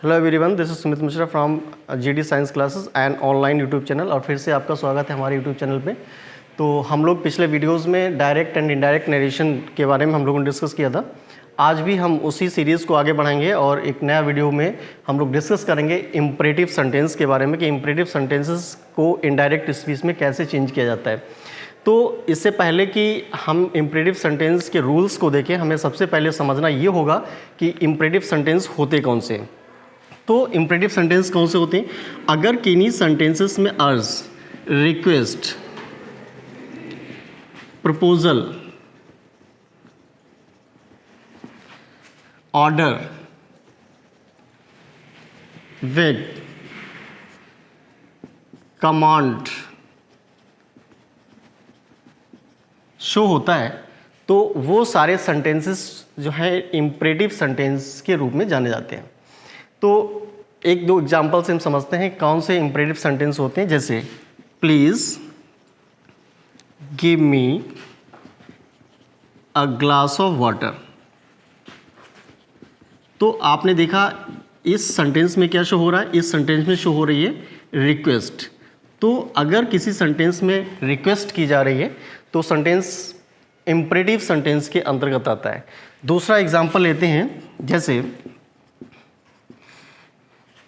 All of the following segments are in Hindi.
Hello everyone, this is Sumit Mishra from GD science classes and online YouTube channel. और फिर से आपका स्वागत है हमारे यूट्यूब चैनल पे। तो हम लोग पिछले वीडियोस में डायरेक्ट एंड इनडायरेक्ट नरेशन के बारे में हम लोगों ने डिस्कस किया था। आज भी हम उसी सीरीज़ को आगे बढ़ाएंगे और एक नया वीडियो में हम लोग डिस्कस करेंगे इम्परेटिव सेंटेंस के बारे में कि इम्परेटिव सेंटेंसेस को इनडायरेक्ट स्पीच में कैसे चेंज किया जाता है। तो इससे पहले कि हम इम्परेटिव सेंटेंस के रूल्स को देखें, हमें सबसे पहले समझना ये होगा कि इम्परेटिव सेंटेंस होते कौन से हैं। तो इम्परेटिव सेंटेंस कौन से होते हैं? अगर किन्हीं सेंटेंसेस में अर्ज, request, proposal, order, wait, command show होता है तो वो सारे सेंटेंसेस जो है इम्परेटिव सेंटेंस के रूप में जाने जाते हैं। तो एक दो एग्जाम्पल से हम समझते हैं कौन से इम्परेटिव सेंटेंस होते हैं। जैसे please give me a glass of water. तो आपने देखा इस सेंटेंस में क्या शो हो रहा है? इस सेंटेंस में शो हो रही है रिक्वेस्ट। तो अगर किसी सेंटेंस में रिक्वेस्ट की जा रही है तो सेंटेंस इम्परेटिव सेंटेंस के अंतर्गत आता है। दूसरा एग्जाम्पल लेते हैं, जैसे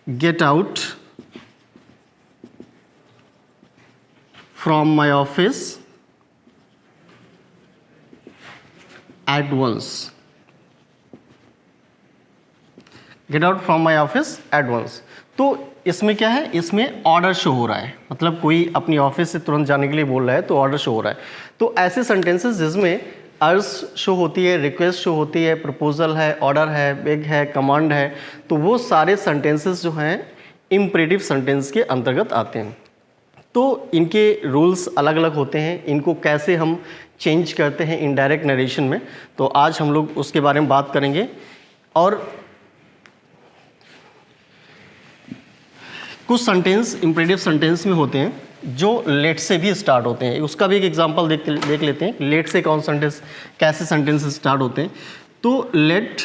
get out from my office at once. Get out from my office at once. तो इसमें क्या है? इसमें ऑर्डर शो हो रहा है, मतलब कोई अपनी ऑफिस से तुरंत जाने के लिए बोल रहा है तो ऑर्डर शो हो रहा है। तो ऐसे सेंटेंसेस जिसमें अर्ज शो होती है, रिक्वेस्ट शो होती है, प्रपोजल है, ऑर्डर है, बेग है, कमांड है, तो वो सारे सेंटेंसेस जो हैं इम्परेटिव सेंटेंस के अंतर्गत आते हैं। तो इनके रूल्स अलग अलग होते हैं, इनको कैसे हम चेंज करते हैं इनडायरेक्ट नरेशन में, तो आज हम लोग उसके बारे में बात करेंगे। और कुछ सेंटेंस इम्परेटिव सेंटेंस में होते हैं जो लेट से भी स्टार्ट होते हैं। उसका भी एक एग्जांपल देख लेते हैं, लेट से कौन सेंटेंस, कैसे सेंटेंस स्टार्ट होते हैं। तो let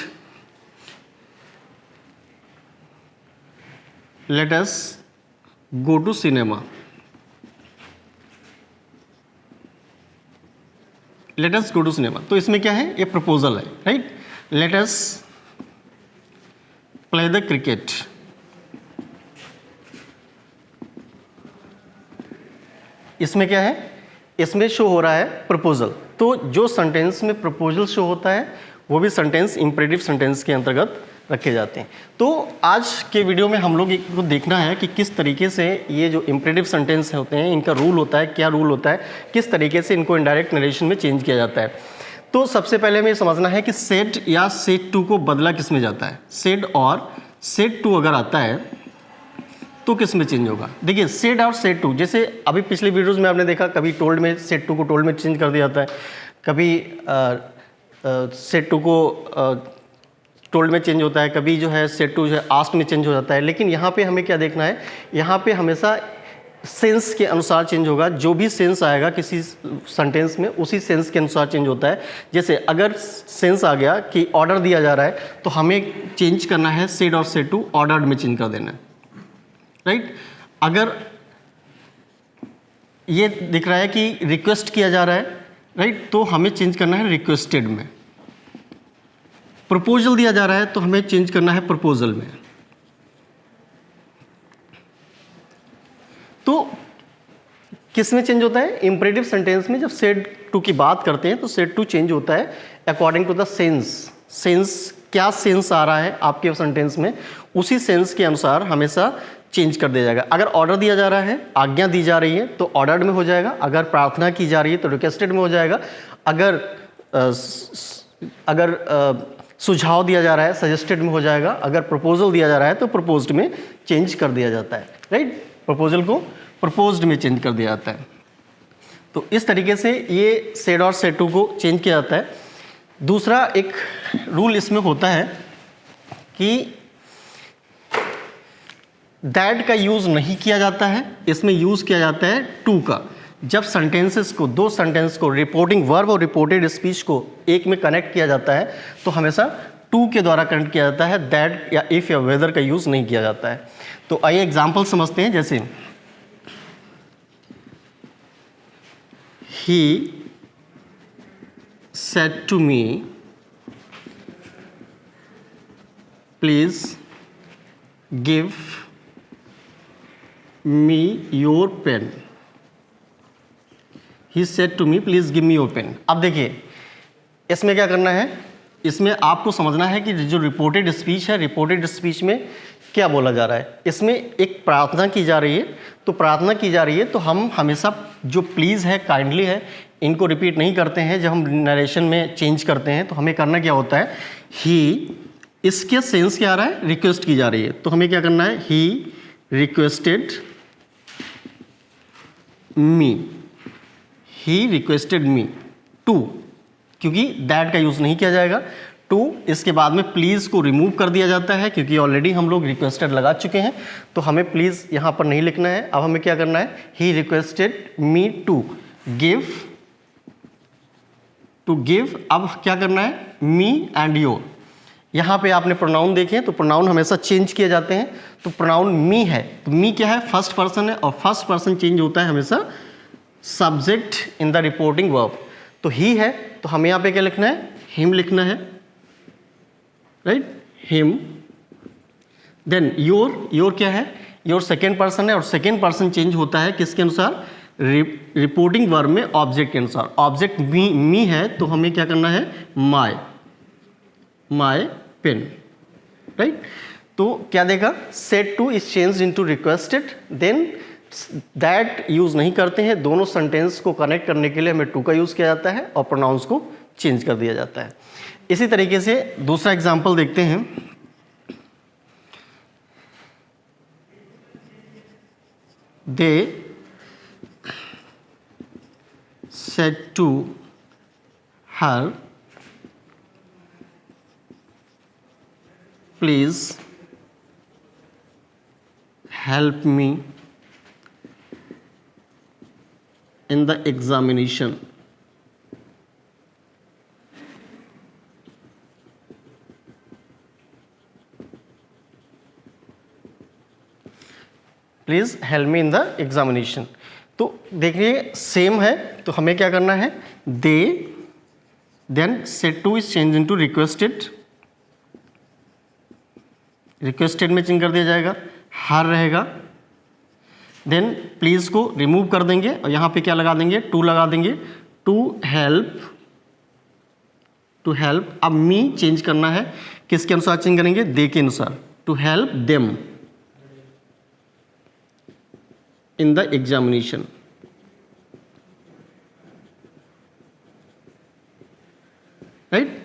us go to cinema. Let us go to cinema, तो इसमें क्या है? ये प्रपोजल है, right. Let us play the cricket. इसमें क्या है? इसमें शो हो रहा है प्रपोजल। तो जो सेंटेंस में प्रपोजल शो होता है वो भी सेंटेंस इम्परेटिव सेंटेंस के अंतर्गत रखे जाते हैं। तो आज के वीडियो में हम लोग को देखना है कि किस तरीके से ये जो इम्परेटिव सेंटेंस होते हैं इनका रूल होता है, क्या रूल होता है, किस तरीके से इनको इनडायरेक्ट नरेशन में चेंज किया जाता है। तो सबसे पहले हमें समझना है कि सेड या सेड टू को बदला किस में जाता है। सेड और सेड टू अगर आता है तो किस में चेंज होगा? देखिए, सेड और सेड टू, जैसे अभी पिछले वीडियोस में आपने देखा कभी टोल्ड में सेड टू को टोल्ड में चेंज कर दिया जाता है, कभी सेड टू को टोल्ड में चेंज होता है, कभी जो है सेड टू जो है आस्क में चेंज हो जाता है। लेकिन यहाँ पे हमें क्या देखना है? यहाँ पे हमेशा सेंस के अनुसार चेंज होगा। जो भी सेंस आएगा किसी सेंटेंस में उसी सेंस के अनुसार चेंज होता है। जैसे अगर सेंस आ गया कि ऑर्डर दिया जा रहा है तो हमें चेंज करना है सेड और सेड टू ऑर्डर्ड में चेंज कर देना है, राइट। अगर ये दिख रहा है कि रिक्वेस्ट किया जा रहा है, राइट, तो हमें चेंज करना है रिक्वेस्टेड में। प्रपोजल दिया जा रहा है तो हमें चेंज करना है प्रपोजल में। तो किस में चेंज होता है? इम्परेटिव सेंटेंस में जब सेड टू की बात करते हैं तो सेड टू चेंज होता है according to the sense. Sense, क्या सेंस आ रहा है आपके सेंटेंस में, उसी सेंस के अनुसार हमेशा चेंज कर दिया जाएगा। अगर ऑर्डर दिया जा रहा है, आज्ञा दी जा रही है तो ऑर्डर्ड में हो जाएगा। अगर प्रार्थना की जा रही है तो रिक्वेस्टेड में हो जाएगा। अगर सुझाव दिया जा रहा है सजेस्टेड में हो जाएगा। अगर प्रपोजल दिया जा रहा है तो प्रपोज्ड में चेंज कर दिया जाता है, राइट। प्रपोजल को प्रपोज्ड में चेंज कर दिया जाता है। तो इस तरीके से ये सेड और सेड टू को चेंज किया जाता है। दूसरा एक रूल इसमें होता है कि दैट का यूज़ नहीं किया जाता है, इसमें यूज़ किया जाता है टू का। जब सेंटेंसेस को, दो सेंटेंस को, रिपोर्टिंग वर्ब और रिपोर्टेड स्पीच को एक में कनेक्ट किया जाता है तो हमेशा टू के द्वारा कनेक्ट किया जाता है, दैट या इफ या वेदर का यूज़ नहीं किया जाता है। तो आइए एग्जाम्पल समझते हैं। जैसे ही said to me, please give me your pen. He said to me, please give me your pen. अब देखिए इसमें क्या करना है, इसमें आपको समझना है कि जो रिपोर्टेड स्पीच है, रिपोर्टेड स्पीच में क्या बोला जा रहा है। इसमें एक प्रार्थना की जा रही है, तो प्रार्थना की जा रही है तो हम हमेशा जो प्लीज़ है, काइंडली है, इनको रिपीट नहीं करते हैं। जब हम नरेशन में चेंज करते हैं तो हमें करना क्या होता है, ही, इसके सेंस क्या आ रहा है, रिक्वेस्ट की जा रही है, तो हमें क्या करना है, he requested me, he requested me to, क्योंकि दैट का यूज़ नहीं किया जाएगा। टू, इसके बाद में प्लीज़ को रिमूव कर दिया जाता है क्योंकि ऑलरेडी हम लोग रिक्वेस्टेड लगा चुके हैं, तो हमें प्लीज़ यहाँ पर नहीं लिखना है। अब हमें क्या करना है, he requested me to give, to give. अब क्या करना है, मी एंड योर। यहाँ पे आपने प्रोनाउन देखे तो प्रोनाउन हमेशा चेंज किए जाते हैं, तो प्रोनाउन मी है, तो मी क्या है, फर्स्ट पर्सन है, और फर्स्ट पर्सन चेंज होता है हमेशा subject in the reporting verb. तो ही है तो हमें यहाँ पे क्या लिखना है, हिम लिखना है, right, him. Then your, your क्या है, योर सेकेंड पर्सन है, और सेकेंड पर्सन चेंज होता है किसके अनुसार, रिपोर्टिंग वर्ब में ऑब्जेक्ट के अनुसार। ऑब्जेक्ट मी है तो हमें क्या करना है, माय, माय पेन, राइट। तो क्या देगा, said to is change into requested, then that use नहीं करते हैं। दोनों सेंटेंस को कनेक्ट करने के लिए हमें टू का यूज़ किया जाता है और प्रोनाउंस को चेंज कर दिया जाता है। इसी तरीके से दूसरा एग्जाम्पल देखते हैं। They said to her, please help me in the examination. Please help me in the examination. तो देखिए सेम है, तो हमें क्या करना है, they, then said to is change into requested, requested में चेंज कर दिया जाएगा, हर रहेगा, देन प्लीज़ को रिमूव कर देंगे और यहाँ पे क्या लगा देंगे, टू लगा देंगे, टू हेल्प, टू हेल्प। अब मी चेंज करना है, किसके अनुसार चेंज करेंगे, दे के अनुसार, to help them in the examination, right.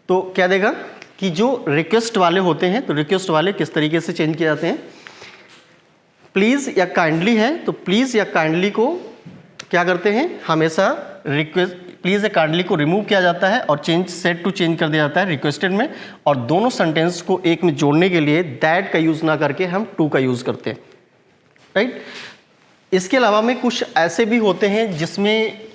तो क्या देगा कि जो रिक्वेस्ट वाले होते हैं, तो रिक्वेस्ट वाले किस तरीके से चेंज किए जाते हैं, प्लीज़ या काइंडली है तो प्लीज़ या काइंडली को क्या करते हैं, हमेशा रिक्वेस्ट, प्लीज़ या काइंडली को रिमूव किया जाता है और चेंज, सेड टू चेंज कर दिया जाता है रिक्वेस्टेड में, और दोनों सेंटेंस को एक में जोड़ने के लिए दैट का यूज़ ना करके हम टू का यूज़ करते हैं, राइट। इसके अलावा में कुछ ऐसे भी होते हैं जिसमें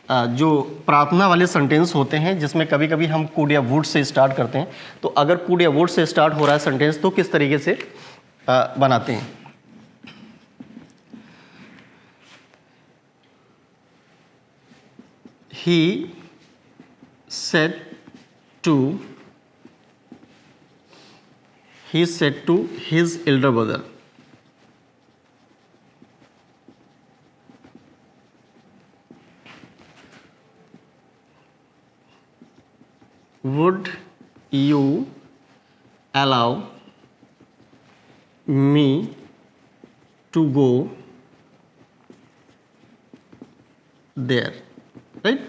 जो प्रार्थना वाले सेंटेंस होते हैं, जिसमें कभी कभी हम कुड या वुड से स्टार्ट करते हैं। तो अगर कुड या वुड से स्टार्ट हो रहा है सेंटेंस तो किस तरीके से बनाते हैं, ही said to his elder brother, would you allow me to go there, right.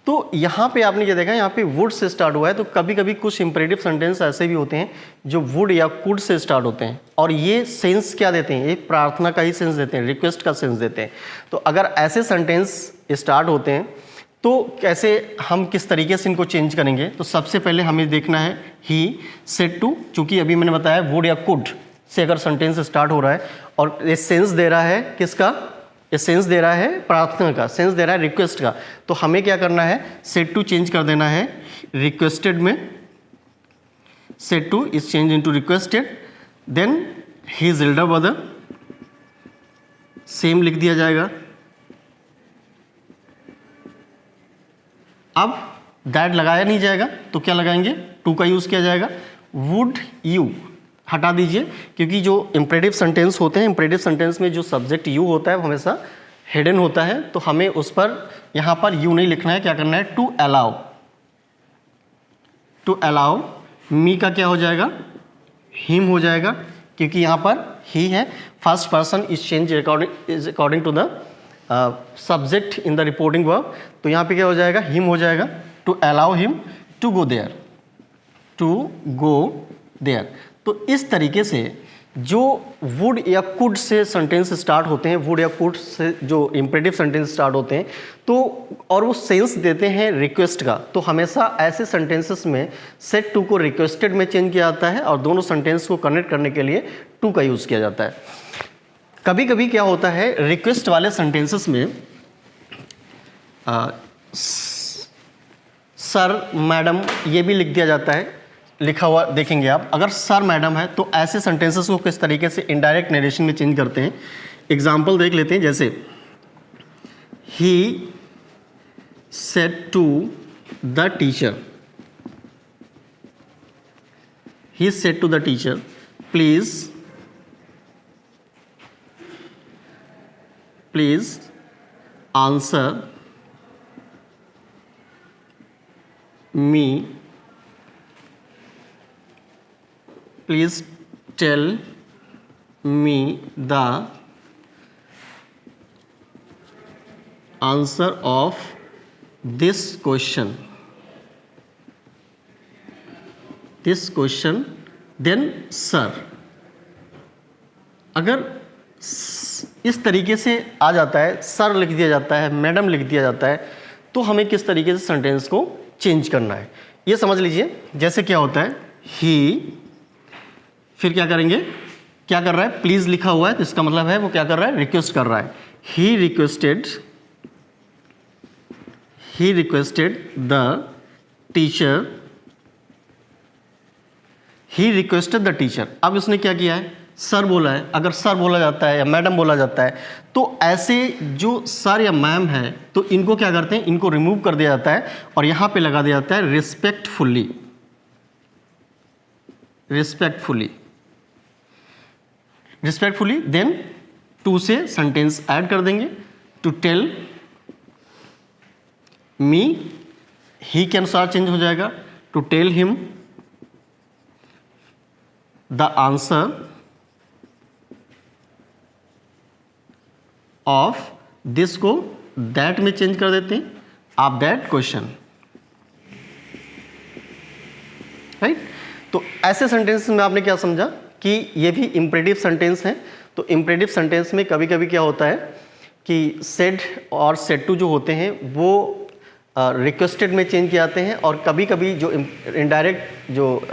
तो यहाँ पे आपने क्या देखा, यहाँ पे वुड से स्टार्ट हुआ है, तो कभी कभी कुछ इंपरेटिव सेंटेंस ऐसे भी होते हैं जो वुड या कुड से स्टार्ट होते हैं, और ये सेंस क्या देते हैं, ये प्रार्थना का ही सेंस देते हैं, रिक्वेस्ट का सेंस देते हैं। तो अगर ऐसे सेंटेंस स्टार्ट होते हैं तो कैसे हम किस तरीके से इनको चेंज करेंगे, तो सबसे पहले हमें देखना है ही सेड टू, चूँकि अभी मैंने बताया वुड या कुड से अगर सेंटेंस स्टार्ट हो रहा है और ये सेंस दे रहा है किसका, ये सेंस दे रहा है प्रार्थना का, सेंस दे रहा है रिक्वेस्ट का, तो हमें क्या करना है, सेड टू चेंज कर देना है रिक्वेस्टेड में, said to is change into requested, then his elder brother, same लिख दिया जाएगा। अब दैट लगाया नहीं जाएगा तो क्या लगाएंगे, टू का यूज़ किया जाएगा। वुड यू हटा दीजिए, क्योंकि जो इम्परेटिव सेंटेंस होते हैं, इम्परेटिव सेंटेंस में जो सब्जेक्ट यू होता है वो हमेशा हिडन होता है, तो हमें उस पर यहाँ पर यू नहीं लिखना है। क्या करना है, to allow, to allow me का क्या हो जाएगा, हिम हो जाएगा, क्योंकि यहाँ पर ही है। First person is change according to the subject in the reporting verb, तो यहाँ पे क्या हो जाएगा, हिम हो जाएगा। To allow him to go there, to go there. तो इस तरीके से जो वुड या कुड से सेंटेंस स्टार्ट होते हैं, वुड या कुड से जो इम्परेटिव सेंटेंस स्टार्ट होते हैं, तो और वो सेंस देते हैं रिक्वेस्ट का, तो हमेशा ऐसे सेंटेंसेस में सेट टू को रिक्वेस्टेड में चेंज किया जाता है और दोनों सेंटेंस को कनेक्ट करने के लिए टू का यूज़ किया जाता है। कभी कभी क्या होता है, रिक्वेस्ट वाले सेंटेंसेस में सर मैडम ये भी लिख दिया जाता है, लिखा हुआ देखेंगे आप। अगर सर मैडम है तो ऐसे सेंटेंसेस को किस तरीके से इनडायरेक्ट नरेशन में चेंज करते हैं, एग्जाम्पल देख लेते हैं। जैसे he said to the teacher, he said to the teacher please answer me, please tell me the answer of this question, then sir। अगर इस तरीके से आ जाता है, सर लिख दिया जाता है, मैडम लिख दिया जाता है, तो हमें किस तरीके से सेंटेंस को चेंज करना है ये समझ लीजिए। जैसे क्या होता है, ही, फिर क्या करेंगे, क्या कर रहा है, प्लीज लिखा हुआ है, तो इसका मतलब है वो क्या कर रहा है, रिक्वेस्ट कर रहा है। ही रिक्वेस्टेड द टीचर, अब उसने क्या किया है, सर बोला है। अगर सर बोला जाता है या मैडम बोला जाता है, तो ऐसे जो सर या मैम है, तो इनको क्या करते हैं, इनको रिमूव कर दिया जाता है और यहां पे लगा दिया जाता है रिस्पेक्टफुली, देन टू से सेंटेंस ऐड कर देंगे। टू टेल मी, ही के अनुसार चेंज हो जाएगा। To tell him the answer of this को दैट में चेंज कर देते हैं, ऑफ दैट क्वेश्चन, राइट। तो ऐसे सेंटेंस में आपने क्या समझा कि ये भी इम्परेटिव सेंटेंस हैं। तो इम्परेटिव सेंटेंस में कभी कभी क्या होता है कि सेड और सेड टू जो होते हैं वो रिक्वेस्टेड में चेंज किए जाते हैं, और कभी कभी जो इनडायरेक्ट जो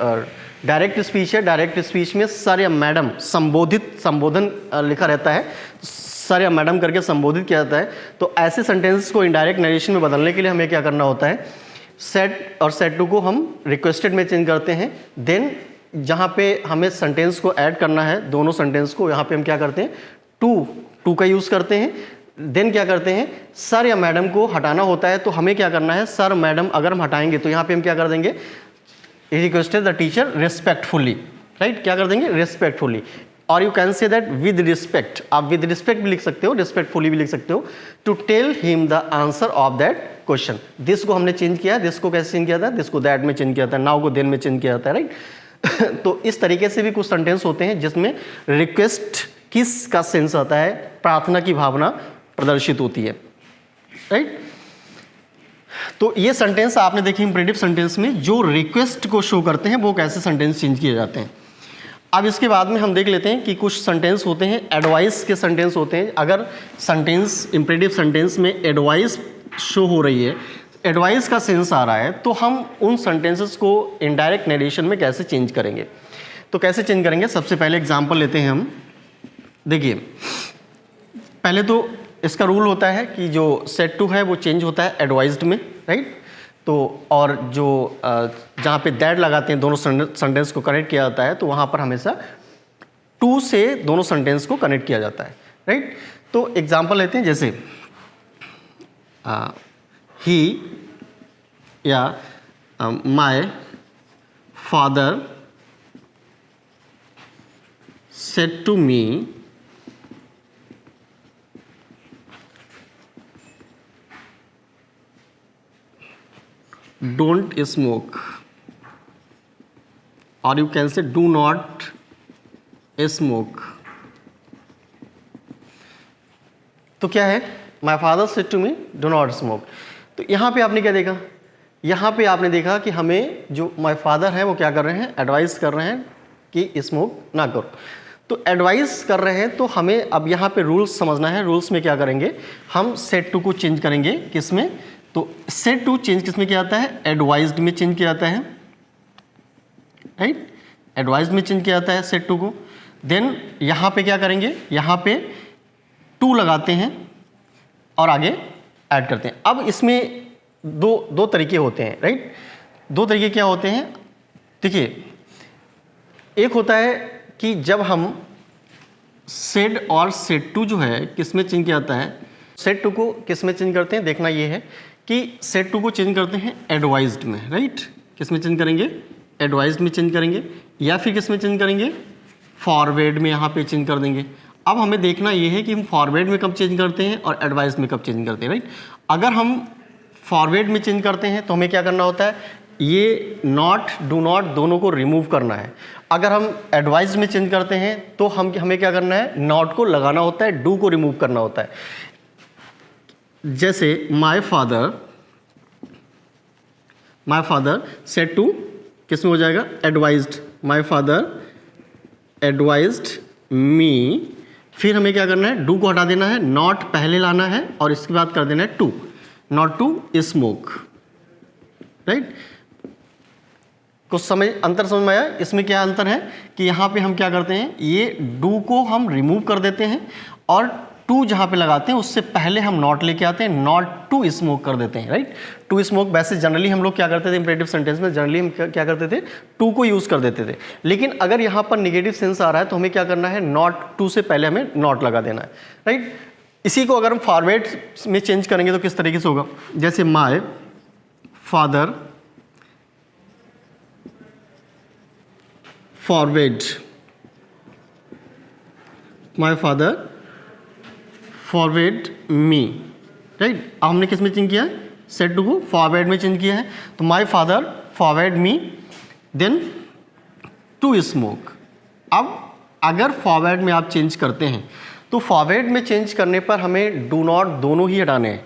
डायरेक्ट स्पीच है, डायरेक्ट स्पीच में सर या मैडम संबोधन लिखा रहता है, सर या मैडम करके संबोधित किया जाता है। तो ऐसे सेंटेंसेस को इनडायरेक्ट नरेशन में बदलने के लिए हमें क्या करना होता है, सेड और सेड टू को हम रिक्वेस्टेड में चेंज करते हैं। देन जहाँ पे हमें सेंटेंस को ऐड करना है, दोनों सेंटेंस को, यहाँ पे हम क्या करते हैं, टू का यूज़ करते हैं। देन क्या करते हैं, सर या मैडम को हटाना होता है, तो हमें क्या करना है, सर मैडम अगर हम हटाएंगे तो यहाँ पे हम क्या कर देंगे, requested the teacher respectfully, right, क्या कर देंगे, रेस्पेक्टफुली। और you can say that with respect, आप विद रिस्पेक्ट भी लिख सकते हो, रिस्पेक्टफुली भी लिख सकते हो। To tell him the answer of that question, this को हमने चेंज किया, दिस को कैसे चेंज किया था, दिस को दैट में चेंज किया था, नाउ को देन में चेंज किया जाता है, राइट। तो इस तरीके से भी कुछ सेंटेंस होते हैं जिसमें रिक्वेस्ट किस का सेंस आता है, प्रार्थना की भावना प्रदर्शित होती है, राइट। तो ये सेंटेंस आपने देखे इम्परेटिव सेंटेंस में जो रिक्वेस्ट को शो करते हैं वो कैसे सेंटेंस चेंज किए जाते हैं। अब इसके बाद में हम देख लेते हैं कि कुछ सेंटेंस होते हैं एडवाइस के सेंटेंस होते हैं। अगर सेंटेंस इम्परेटिव सेंटेंस में एडवाइस शो हो रही है, एडवाइस का सेंस आ रहा है, तो हम उन सेंटेंसेस को इनडायरेक्ट नरेशन में कैसे चेंज करेंगे। तो कैसे चेंज करेंगे, सबसे पहले एग्जांपल लेते हैं हम। देखिए, पहले तो इसका रूल होता है कि जो सेड टू है वो चेंज होता है एडवाइज्ड में, राइट। तो और जो जहाँ पे दैट लगाते हैं दोनों सेंटेंस को कनेक्ट किया जाता है, तो वहाँ पर हमेशा टू से दोनों सेंटेंस को कनेक्ट किया जाता है, राइट। तो एग्जांपल लेते हैं, जैसे ही या my father said to me don't smoke, और you can say do not smoke. तो क्या है, my father said to me do not smoke. तो यहाँ पे आपने क्या देखा, यहाँ पे आपने देखा कि हमें जो माई फादर हैं वो क्या कर रहे हैं, एडवाइस कर रहे हैं कि स्मोक ना करो। तो एडवाइस कर रहे हैं, तो हमें अब यहाँ पे रूल्स समझना है। रूल्स में क्या करेंगे, हम सेड टू को चेंज करेंगे, किस में, तो सेड टू चेंज किस में किया जाता है, एडवाइज्ड में चेंज किया जाता है, राइट। एडवाइज्ड में चेंज किया जाता है सेड टू को। देन यहाँ पे क्या करेंगे, यहाँ पे टू लगाते हैं और आगे ऐड करते हैं। अब इसमें दो तरीके होते हैं, राइट। दो तरीके क्या होते हैं, देखिए, एक होता है कि जब हम सेड और सेड टू जो है किस में चेंज किया जाता है, सेड टू को किस में चेंज करते हैं, देखना ये है कि सेड टू को चेंज करते हैं एडवाइज्ड में, राइट। किस में चेंज करेंगे, एडवाइज्ड में चेंज करेंगे, या फिर किस में चेंज करेंगे, फॉरवर्ड में यहाँ पे चेंज कर देंगे। अब हमें देखना ये है कि हम फॉरवर्ड में कब चेंज करते हैं और एडवाइज्ड में कब चेंज करते हैं, राइट। अगर हम फॉरवर्ड में चेंज करते हैं तो हमें क्या करना होता है, ये नॉट, डू नॉट दोनों को रिमूव करना है। अगर हम एडवाइज्ड में चेंज करते हैं तो हमें क्या करना है, नॉट को लगाना होता है, डू को रिमूव करना होता है। जैसे माय फादर सेड टू किस में हो जाएगा, एडवाइज्ड, माय फादर एडवाइज्ड मी। फिर हमें क्या करना है, डू को हटा देना है, नॉट पहले लाना है और इसके बाद कर देना है to, not to smoke, right. कुछ अंतर समझ में आया। इसमें क्या अंतर है कि यहाँ पे हम क्या करते हैं, ये डू को हम रिमूव कर देते हैं और टू जहाँ पे लगाते हैं उससे पहले हम नॉट लेके आते हैं, नॉट टू स्मोक कर देते हैं, राइट। टू स्मोक वैसे जनरली हम लोग क्या करते थे, इंपरेटिव सेंटेंस में जनरली हम क्या करते थे, टू को यूज़ कर देते थे। लेकिन अगर यहाँ पर निगेटिव सेंस आ रहा है तो हमें क्या करना है, नॉट टू से पहले हमें नॉट लगा देना है, राइट। इसी को अगर हम फॉरवर्ड में चेंज करेंगे तो किस तरीके से होगा, जैसे my father forward, my father forward me, right. अब हमने किस में चेंज किया है, सेड टू को फॉरवर्ड में चेंज किया है। तो my father forward me then to smoke. अब अगर फॉरवर्ड में आप चेंज करते हैं तो फॉरवर्ड में चेंज करने पर हमें डू नॉट दोनों ही हटाने हैं।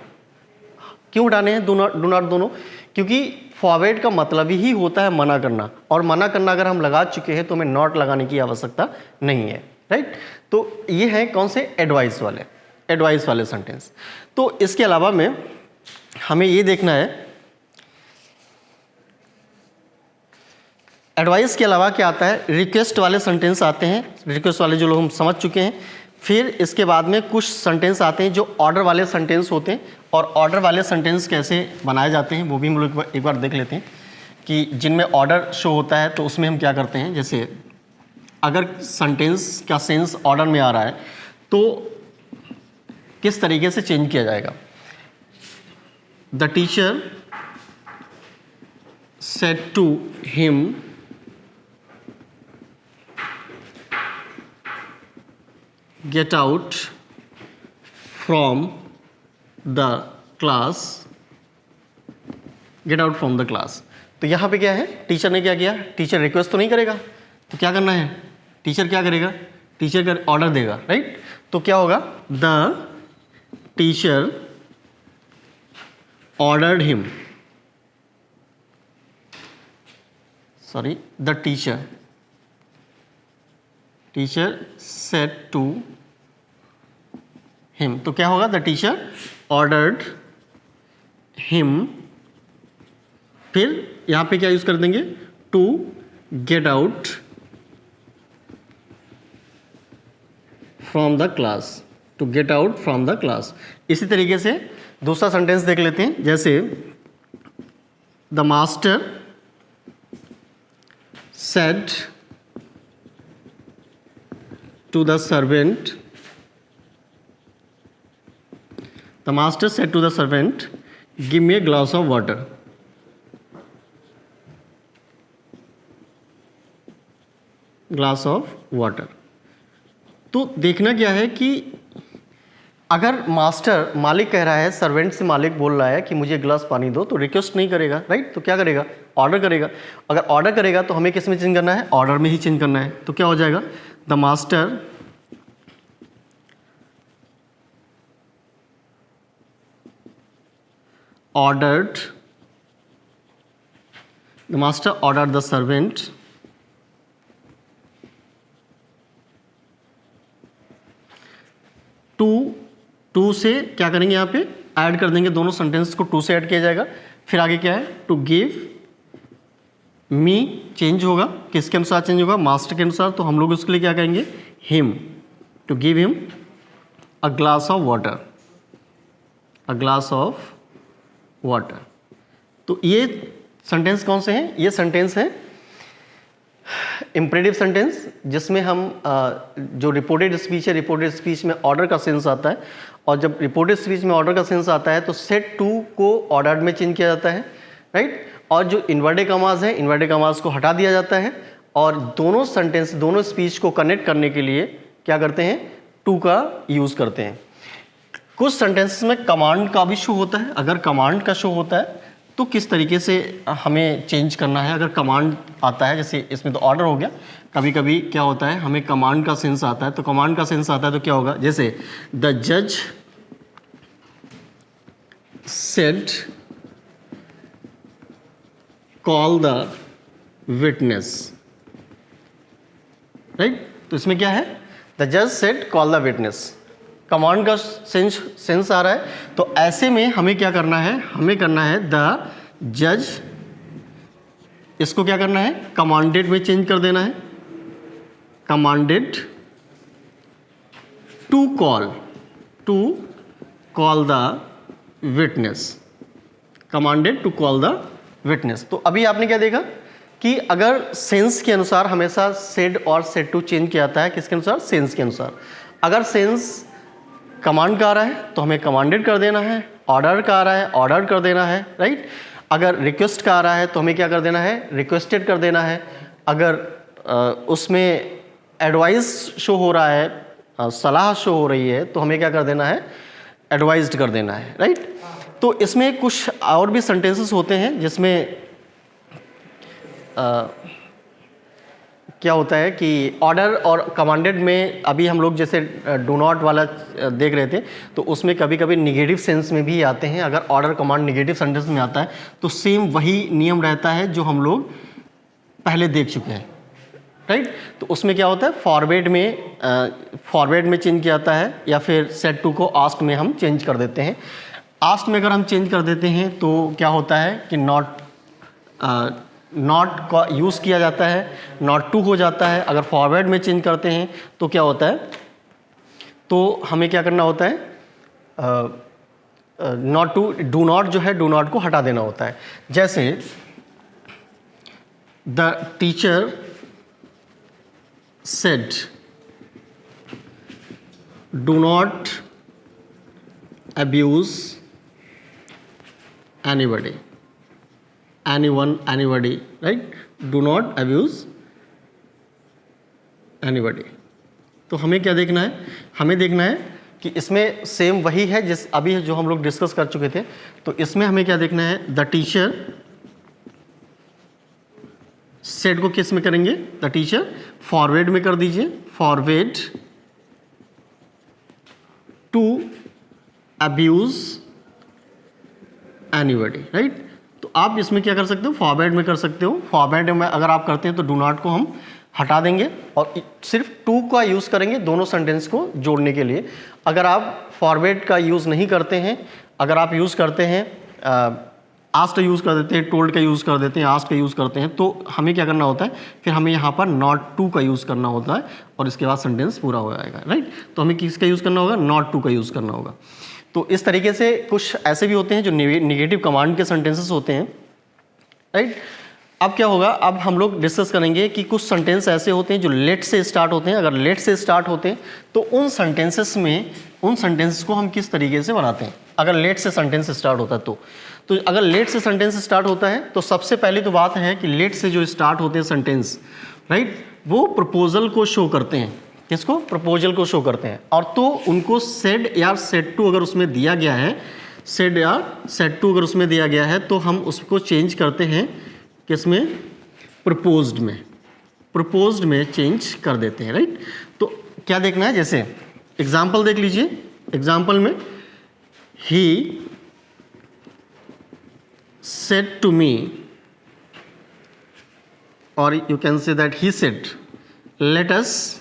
क्यों हटाने हैं डू नॉट दोनों, क्योंकि फॉरवर्ड का मतलब ही होता है मना करना, और मना करना अगर हम लगा चुके हैं तो हमें नॉट लगाने की आवश्यकता नहीं है, राइट। तो ये है कौन से, एडवाइस वाले सेंटेंस। तो इसके अलावा में हमें ये देखना है, एडवाइस के अलावा क्या आता है, रिक्वेस्ट वाले सेंटेंस आते हैं। रिक्वेस्ट वाले जो लोग हम समझ चुके हैं। फिर इसके बाद में कुछ सेंटेंस आते हैं जो ऑर्डर वाले सेंटेंस होते हैं, और ऑर्डर वाले सेंटेंस कैसे बनाए जाते हैं वो भी हम लोग एक बार देख लेते हैं कि जिनमें ऑर्डर शो होता है तो उसमें हम क्या करते हैं। जैसे अगर सेंटेंस का सेंस ऑर्डर में आ रहा है तो किस तरीके से चेंज किया जाएगा। The teacher said to him get out from the class, get out from the class. तो यहाँ पे क्या है, टीचर ने क्या किया, टीचर रिक्वेस्ट तो नहीं करेगा, तो क्या करना है, टीचर क्या करेगा, टीचर का ऑर्डर देगा, राइट। तो क्या होगा, the teacher ordered him, sorry the teacher said to him. तो क्या होगा, द टीचर ऑर्डर्ड हिम। फिर यहाँ पे क्या यूज़ कर देंगे, to get out from the class, to get out from the class. इसी तरीके से दूसरा सेंटेंस देख लेते हैं। जैसे the master said to the servant, the master said to the servant give me a glass of water. Glass of water. तो देखना क्या है कि अगर मास्टर, मालिक कह रहा है, सर्वेंट से मालिक बोल रहा है कि मुझे गिलास पानी दो, तो रिक्वेस्ट नहीं करेगा, राइट? तो क्या करेगा? ऑर्डर करेगा। अगर ऑर्डर करेगा तो हमें किस में चेंज करना है? ऑर्डर में ही चेंज करना है। तो क्या हो जाएगा? The master ordered, the master ordered the servant to से क्या करेंगे? यहाँ पे ऐड कर देंगे, दोनों सेंटेंस को टू से ऐड किया जाएगा। फिर आगे क्या है? टू गिव मी, चेंज होगा, किसके अनुसार चेंज होगा? मास्टर के अनुसार। तो हम लोग उसके लिए क्या कहेंगे? Him, to give him a glass of water, a glass of water. तो ये सेंटेंस कौन से हैं? ये सेंटेंस है इम्परेटिव सेंटेंस, जिसमें हम जो रिपोर्टेड स्पीच है, रिपोर्टेड स्पीच में ऑर्डर का सेंस आता है, और जब रिपोर्टेड स्पीच में ऑर्डर का सेंस आता है तो सेट टू को ऑर्डर्ड में चेंज किया जाता है, राइट? और जो इन्वर्टेड कॉमास है, इन्वर्टेड कॉमास को हटा दिया जाता है, और दोनों सेंटेंस, दोनों स्पीच को कनेक्ट करने के लिए क्या करते हैं? टू का यूज़ करते हैं। कुछ सेंटेंसेस में कमांड का भी शो होता है। अगर कमांड का शो होता है तो किस तरीके से हमें चेंज करना है? अगर कमांड आता है, जैसे इसमें तो ऑर्डर हो गया, कभी कभी क्या होता है, हमें कमांड का सेंस आता है। तो कमांड का सेंस आता है तो क्या होगा? जैसे द जज said call the witness, right? तो इसमें क्या है? द जज said call the witness, command का सेंस आ रहा है। तो ऐसे में हमें क्या करना है? हमें करना है द जज, इसको क्या करना है? कमांडेड में चेंज कर देना है, commanded to call the witness, commanded to call the witness. तो अभी आपने क्या देखा कि अगर सेंस के अनुसार हमेशा सेड और सेड टू चेंज किया जाता है, किसके अनुसार? सेंस के अनुसार। अगर सेंस कमांड का आ रहा है तो हमें कमांडेड कर देना है, ऑर्डर का आ रहा है ऑर्डर कर देना है, राइट? अगर रिक्वेस्ट का आ रहा है तो हमें क्या कर देना है? रिक्वेस्टेड कर देना है। अगर उसमें एडवाइस शो हो रहा है, सलाह शो हो रही है, तो हमें क्या कर देना है? एडवाइज्ड कर देना है, राइट? तो इसमें कुछ और भी सेंटेंसेस होते हैं जिसमें क्या होता है कि ऑर्डर और कमांडेड में, अभी हम लोग जैसे डू नॉट वाला देख रहे थे, तो उसमें कभी कभी निगेटिव सेंस में भी आते हैं। अगर ऑर्डर कमांड निगेटिव सेंटेंस में आता है तो सेम वही नियम रहता है जो हम लोग पहले देख चुके हैं, राइट? तो उसमें क्या होता है? फॉरवर्ड में चेंज किया जाता है, या फिर सेट टू को आस्क्ड में हम चेंज कर देते हैं। आस्क्ड में अगर हम चेंज कर देते हैं तो क्या होता है कि नॉट का यूज़ किया जाता है, नॉट टू हो जाता है। अगर फॉरवर्ड में चेंज करते हैं तो क्या होता है? तो हमें क्या करना होता है? नॉट टू, डू नॉट जो है, डू नॉट को हटा देना होता है। जैसे the teacher said do not abuse anybody, anyone, anybody, right? Do not abuse anybody। तो हमें क्या देखना है? हमें देखना है कि इसमें सेम वही है जिस अभी जो हम लोग डिस्कस कर चुके थे। तो इसमें हमें क्या देखना है? द टीचर सेड को किस में करेंगे? द टीचर फॉरवर्ड में कर दीजिए, forward to abuse anybody, right? तो आप इसमें क्या कर सकते हो? फॉरवर्ड में कर सकते हो। फॉरवर्ड में अगर आप करते हैं तो डू नॉट को हम हटा देंगे और सिर्फ टू का यूज़ करेंगे दोनों सेंटेंस को जोड़ने के लिए। अगर आप फॉरवर्ड का यूज़ नहीं करते हैं, अगर आप यूज़ करते हैं आस्क्ड यूज़ कर देते हैं, टोल्ड का यूज़ कर देते हैं, आस्क्ड का यूज़ करते हैं, तो हमें क्या करना होता है? फिर हमें यहाँ पर नॉट टू का यूज़ करना होता है और इसके बाद सेंटेंस पूरा हो जाएगा, राइट? तो हमें किसका यूज़ करना होगा? नॉट टू का यूज़ करना होगा। तो इस तरीके से कुछ ऐसे भी होते हैं जो निगेटिव कमांड के सेंटेंसेस होते हैं, राइट। अब क्या होगा, अब हम लोग डिस्कस करेंगे कि कुछ सेंटेंस ऐसे होते हैं जो लेट से स्टार्ट होते हैं। अगर लेट से स्टार्ट होते हैं तो उन सेंटेंसेस को हम किस तरीके से बनाते हैं, अगर लेट से सेंटेंस स्टार्ट होता है तो अगर लेट से सेंटेंस स्टार्ट होता है तो सबसे पहली तो बात है कि लेट से जो स्टार्ट होते हैं सेंटेंस, राइट, वो प्रपोजल को शो करते हैं। किसको? प्रपोजल को शो करते हैं। और तो उनको सेड या सेड टू अगर उसमें दिया गया है, सेड या सेड टू अगर उसमें दिया गया है तो हम उसको चेंज करते हैं किसमें? प्रपोज्ड में चेंज कर देते हैं, राइट। तो क्या देखना है, जैसे एग्जाम्पल देख लीजिए। एग्जाम्पल में ही said to me, or you can say that he said, let us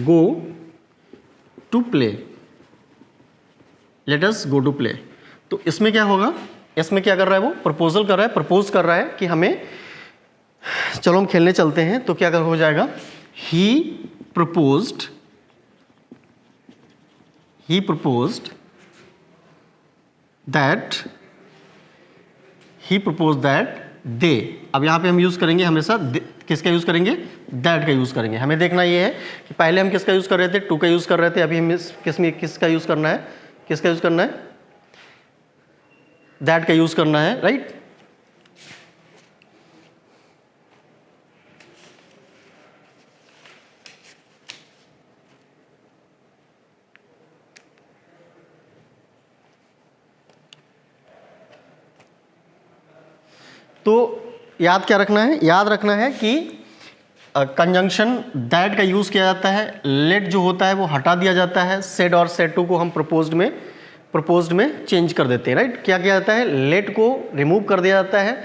go to play, let us go to play। तो इसमें क्या होगा, इसमें क्या कर रहा है, वो प्रपोजल कर रहा है, प्रपोज कर रहा है कि हमें चलो हम खेलने चलते हैं। तो क्या कर हो जाएगा, he proposed that they, अब यहाँ पे हम यूज़ करेंगे हमेशा किसका यूज़ करेंगे? दैट का यूज़ करेंगे। हमें देखना ये है कि पहले हम किसका यूज़ कर रहे थे? टू का यूज़ कर रहे थे। अभी हमें किसका यूज़ करना है? किसका यूज़ करना है? दैट का यूज़ करना है, राइट। तो याद क्या रखना है? याद रखना है कि कंजंक्शन दैट का यूज़ किया जाता है, लेट जो होता है वो हटा दिया जाता है, सेड और सेड टू को हम प्रपोज्ड में चेंज कर देते हैं, राइट। क्या किया जाता है? लेट को रिमूव कर दिया जाता है,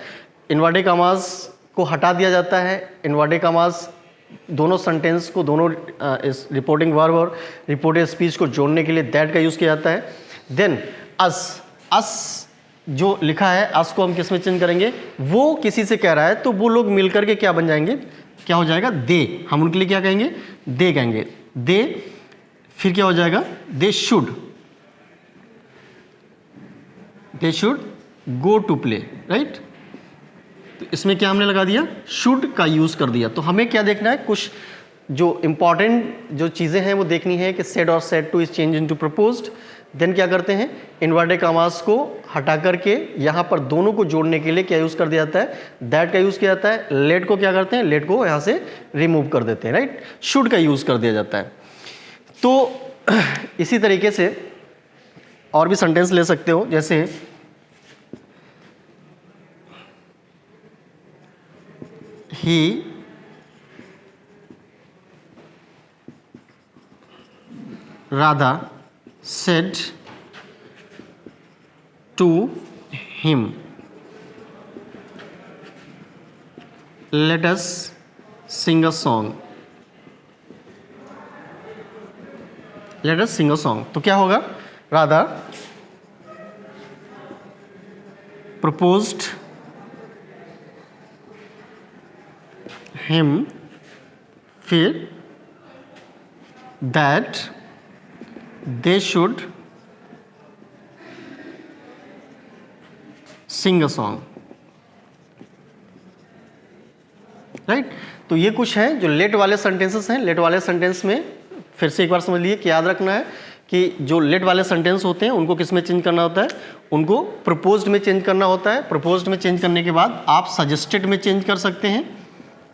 इन्वर्टेड कॉमास को हटा दिया जाता है। इन्वर्टेड कॉमास दोनों सेंटेंस को, दोनों इस रिपोर्टिंग वर्ब और रिपोर्टेड स्पीच को जोड़ने के लिए दैट का यूज़ किया जाता है। देन अस जो लिखा है, अस को हम किस में चेंज करेंगे? वो किसी से कह रहा है तो वो लोग मिलकर के क्या बन जाएंगे? क्या हो जाएगा? दे। हम उनके लिए क्या कहेंगे? दे कहेंगे। दे, फिर क्या हो जाएगा? They should go to play, right. तो इसमें क्या हमने लगा दिया? शुड का यूज़ कर दिया। तो हमें क्या देखना है? कुछ जो इंपॉर्टेंट जो चीज़ें हैं वो देखनी है कि सेड और said to is change into proposed. Then क्या करते हैं? इन्वर्टेड कॉमास को हटा करके यहाँ पर दोनों को जोड़ने के लिए क्या यूज़ कर दिया जाता है? दैट का यूज़ किया जाता है। लेट को क्या करते हैं? लेट को यहाँ से रिमूव कर देते हैं, राइट। शुड का यूज़ कर दिया जाता है। तो इसी तरीके से और भी सेंटेंस ले सकते हो, जैसे ही Radha said to him, let us sing a song, let us sing a song। तो क्या होगा? राधा proposed him, फिर that they should sing a song, right. तो ये कुछ है जो लेट वाले सेंटेंसेस हैं। लेट वाले सेंटेंस में फिर से एक बार समझ लीजिए कि याद रखना है कि जो लेट वाले सेंटेंस होते हैं उनको किस में चेंज करना होता है? उनको प्रपोज्ड में चेंज करना होता है। प्रपोज्ड में चेंज करने के बाद आप सजेस्टेड में चेंज कर सकते हैं,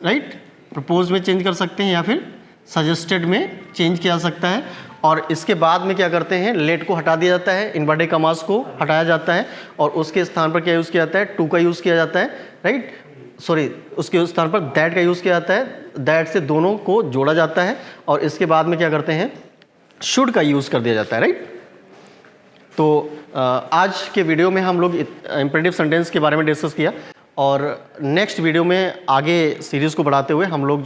राइट। प्रपोज्ड में चेंज कर सकते हैं या फिर सजेस्टेड में चेंज किया जा सकता है। और इसके बाद में क्या करते हैं? लेट को हटा दिया जाता है, इन्वर्टेड कॉमास को हटाया जाता है और उसके स्थान पर क्या यूज़ किया जाता है? टू का यूज़ किया जाता है, राइट। सॉरी, उसके स्थान पर दैट का यूज़ किया जाता है। दैट से दोनों को जोड़ा जाता है और इसके बाद में क्या करते हैं? शुड का यूज़ कर दिया जाता है, राइट। तो आज के वीडियो में हम लोग इम्पेरेटिव सेंटेंस के बारे में डिस्कस किया और नेक्स्ट वीडियो में आगे सीरीज़ को बढ़ाते हुए हम लोग